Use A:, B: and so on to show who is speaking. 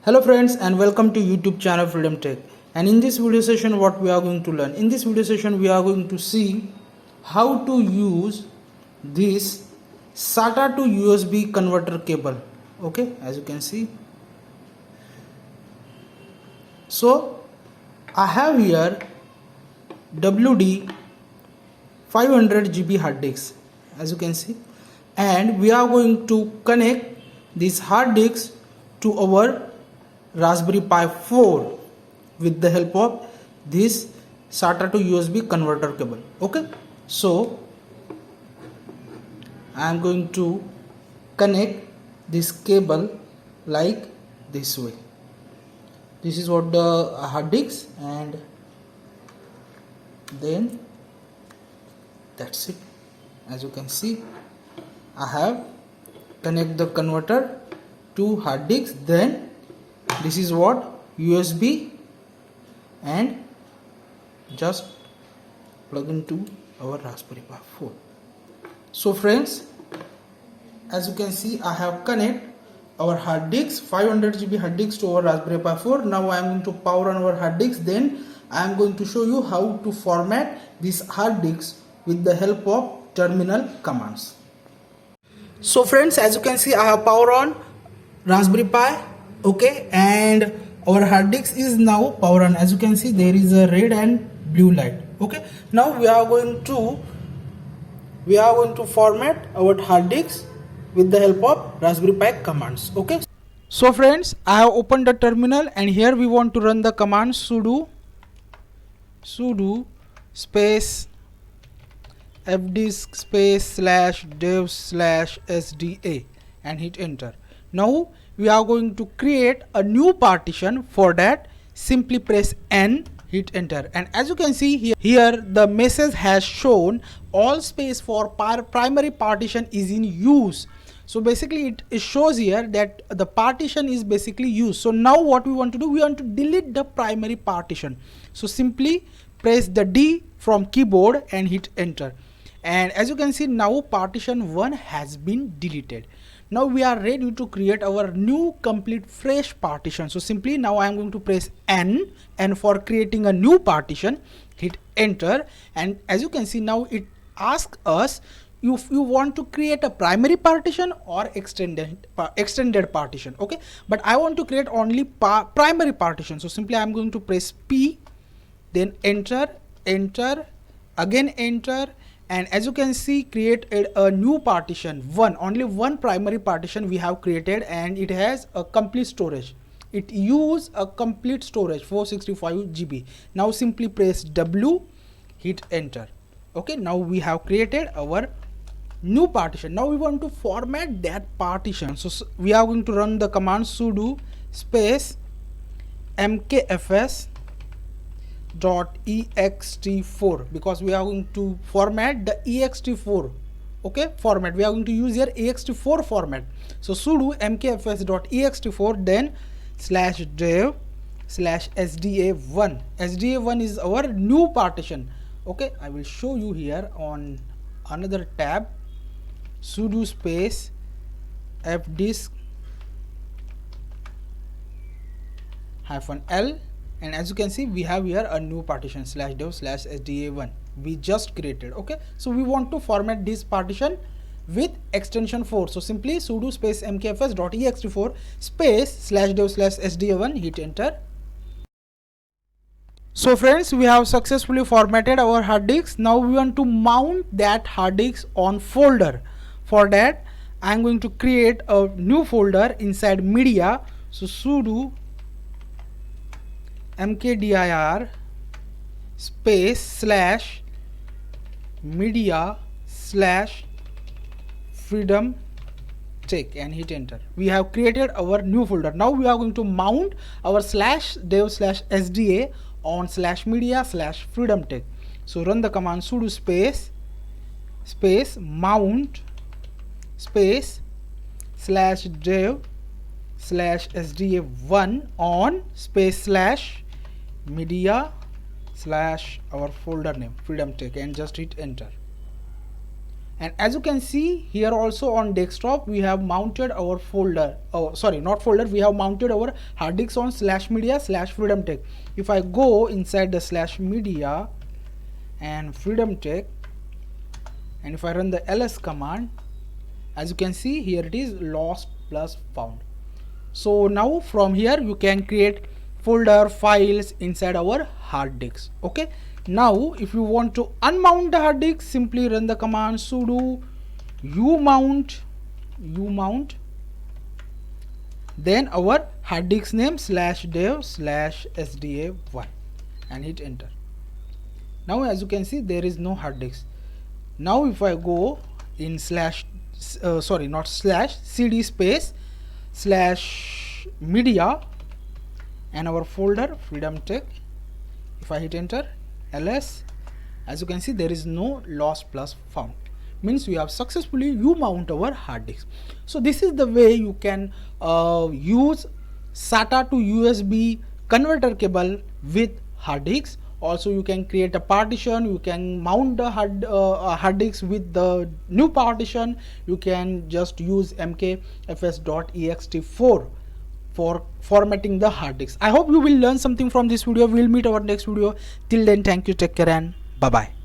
A: Hello friends and welcome to YouTube channel Freedom Tech. And in this video session what we are going to learn? In this video session we are going to see how to use this SATA to USB converter cable. Okay, as you can see. So I have here WD 500 GB hard disk, as you can see, and we are going to connect this hard disk to our Raspberry Pi 4 with the help of this SATA to USB converter cable. Okay, so I am going to connect this cable like this way. This is what the hard disk, and then that's it. As you can see, I have connect the converter to hard disk. Then this is what USB, and just plug into our Raspberry Pi 4. So friends, as you can see, I have connect our hard disk 500 GB hard disk to our Raspberry Pi 4. Now I am going to power on our hard disk. Then I am going to show you how to format this hard disk with the help of terminal commands. So friends, as you can see, I have power on Raspberry Pi. Okay, and our hard disk is now power on. As you can see, there is a red and blue light. Okay, now we are going to format our hard disk with the help of Raspberry Pi commands. Okay, so friends, I have opened the terminal, and here we want to run the command sudo space fdisk space /dev/sda and hit enter. Now we are going to create a new partition. For that, simply press N, hit enter, and as you can see here the message has shown all space for primary partition is in use. So basically it shows here that the partition is basically used. So now what we want to do, we want to delete the primary partition. So simply press the D from keyboard and hit enter, and as you can see, now partition 1 has been deleted. Now we are ready to create our new complete fresh partition. So simply now I am going to press N, and for creating a new partition, hit enter, and as you can see, now it asks us if you want to create a primary partition or extended partition. Okay, but I want to create only primary partition. So simply I am going to press P, then enter, again enter, and as you can see, create a new partition. Only one primary partition we have created, and it has a complete storage. It use a complete storage 465 GB. Now simply press W, hit enter. Okay, now we have created our new partition. Now we want to format that partition. So we are going to run the command sudo space mkfs .ext4 because we are going to format the ext4 format. We are going to use here ext4 format. So sudo mkfs.ext4, then /dev/sda1. sda1 is our new partition. Okay, I will show you here on another tab. Sudo space fdisk -l, and as you can see, we have here a new partition /dev/sda1 we just created. Okay, so we want to format this partition with extension 4. So simply sudo space mkfs.ext4 space /dev/sda1, hit enter. So friends, we have successfully formatted our hard disk. Now we want to mount that hard disk on folder. For that, I am going to create a new folder inside media. So sudo mkdir space /media/freedom tech and hit enter. We have created our new folder. Now we are going to mount our /dev/sda on /media/freedom tech. So run the command sudo space mount space /dev/sda1 on space /media/ our folder name freedom tech, and just hit enter. And as you can see here, also on desktop we have mounted our folder, oh sorry, not folder, we have mounted our hard disk on /media/freedomtech. If I go inside the /media and freedomtech, and if I run the ls command, as you can see here it is lost plus found. So now from here you can create folder files inside our hard disk. Okay, now if you want to unmount the hard disk, simply run the command sudo umount, then our hard disk name /dev/sda1 and hit enter. Now as you can see there is no hard disk. Now if I go in cd space /media and our folder freedomtech, if I hit enter ls, as you can see there is no lost plus found, means we have successfully mount our hard disk. So this is the way you can use SATA to USB converter cable with hard disks. Also you can create a partition, you can mount the hard disk with the new partition. You can just use mkfs.ext4 for formatting the hard disk. I hope you will learn something from this video. We will meet our next video. Till then, thank you, take care, and bye bye.